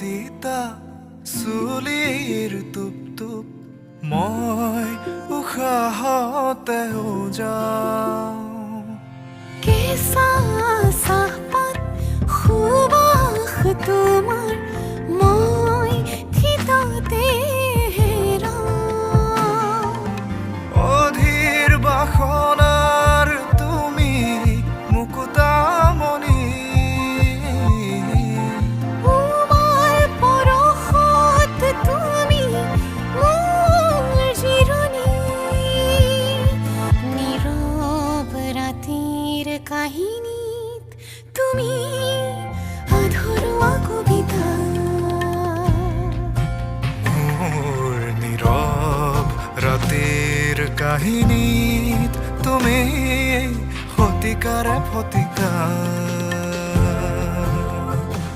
তিতা চুলিৰ টুপ টুপ মই উশাহতে যাওঁ কেঁচা চাহপাত সুবাস তোমাৰ মই থিততে হেৰাওঁ অধীৰ বাসনাৰ তুমি মুকুতামণি উমাৰ পৰশত তুমি মোৰ জিৰণি নীৰৱ ৰাতিৰ কাহিনীত তুমি আধৰুৱা কবিতা মোৰ নীৰৱ ৰাতিৰ কাহিনীত তুমি শতিকাৰে ফতিকা